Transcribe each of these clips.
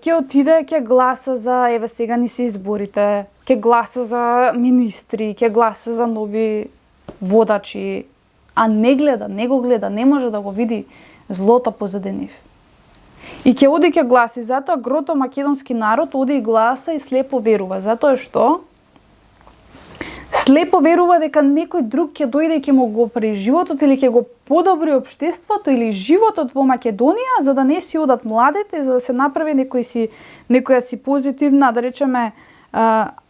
Ќе отиде, ќе гласа за, еве сега ни се изборите, ќе гласа за министри, ќе гласа за нови водачи, а не го гледа, не може да го види злото позади нив. И ќе оди ќе гласи, затоа грото македонски народ оди и гласа и слепо верува, затоа што слепо верува дека некој друг ќе дојде и ќе му го прави животот или ќе го подобри општеството или животот во Македонија, за да не си одат младите, за да се направи некоја си позитивна, да речеме,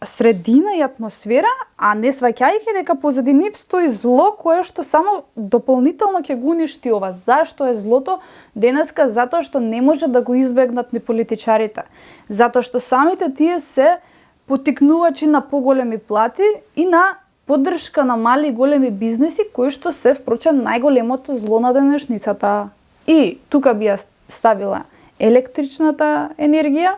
средина и атмосфера, а не сваќајќи дека позади нив стои зло кое што само дополнително ќе го уништи ова. Зашто е злото денеска? Затоа што не може да го избегнат ни политичарите. Затоа што самите тие се потикнувачи на поголеми плати и на поддршка на мали и големи бизнеси, кои што се впрочем најголемото зло на денешницата. И тука би ја ставила електричната енергија,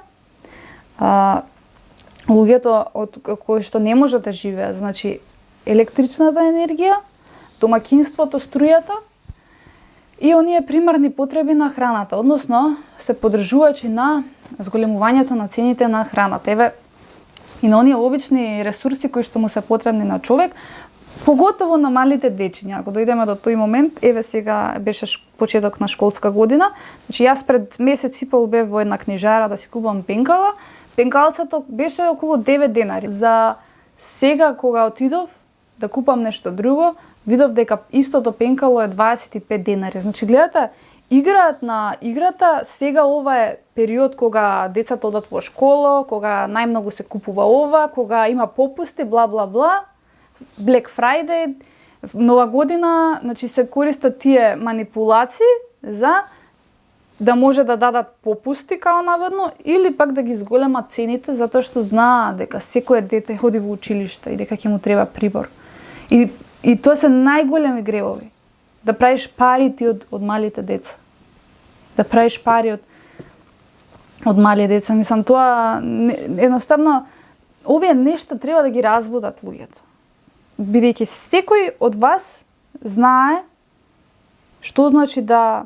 луѓето од кои што не може да живеат, значи електричната енергија, домаќинството, струјата и оние примарни потреби на храната, односно се поддржувачи на зголемувањето на цените на храната. Еве и на оние обични ресурси кои што му се потребни на човек, поготово на малите дечиња. Ако дојдеме до тој момент, еве сега беше почеток на школска година, значи јас пред месец и пол бев во една книжара да си купам пенкала. Пенкалцето беше околу 9 денари. За сега кога отидов да купам нешто друго, видов дека истото пенкало е 25 денари. Значи гледате, играат на играта, сега ова е период кога децата одат во школа, кога најмногу се купува ова, кога има попусти, бла бла бла, Black Friday, Нова година, значи се користат тие манипулации за да може да дадат попусти као наведно или пак да ги зголемат цените затоа што знаат дека секое дете ходи во училиште и дека ќе му треба прибор. И тоа се најголеми гревови. Да правиш пари ти од малите деца. Да правиш пари од мали деца. Мислам, тоа едноставно овие нешта треба да ги разбудат луѓето. Бидејќи секој од вас знае што значи да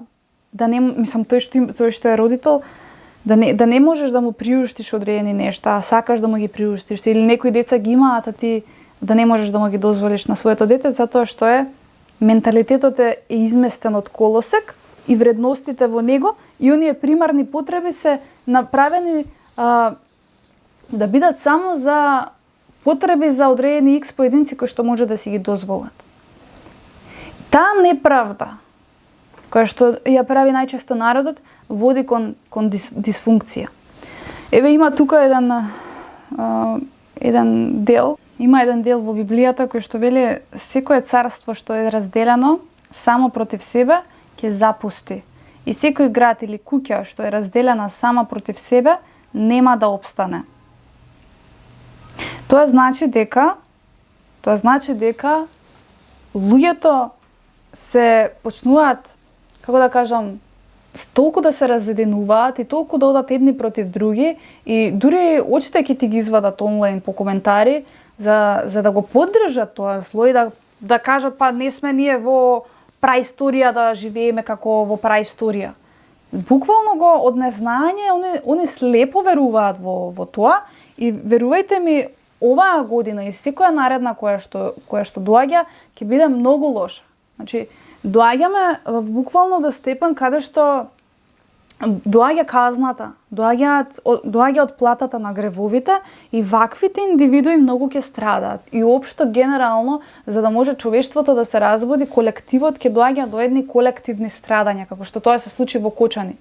не, мислам, тој што е родител, да не можеш да му приуштиш одредени нешта, а сакаш да му ги приуштиш, или некои деца ги имаат, а ти да не можеш да му ги дозволиш на своето дете, затоа што менталитетот е изместен од колосек и вредностите во него и оние примарни потреби се направени да бидат само за потреби за одредени X поединци кои што може да си ги дозволат. Таа неправда која што ја прави најчесто народот, води кон дисфункција. Еве има тука еден дел во Библијата кој што вели секое царство што е разделено само против себе ќе запусти. И секој град или куќа што е разделена само против себе нема да опстане. Тоа значи дека луѓето се почнуваат, како да кажам, толку да се разединуваат и толку да одат едни против други и дури очите ќе ти ги извадат онлайн по коментари за да го поддржат тоа зло и да кажат па не сме ние во праисторија да живееме како во праисторија. Буквално го од незнање они слепо веруваат во тоа и верувајте ми, оваа година и секоја наредна која што доаѓа ќе биде многу лоша. Значи доаѓаме буквално до степен каде што доаѓа казната, доаѓа од платата на гревовите и ваквите индивидуи многу ќе страдаат. И општо генерално, за да може човештвото да се разбуди, колективот ќе доаѓа до едни колективни страдања, како што тоа се случи во Кочани.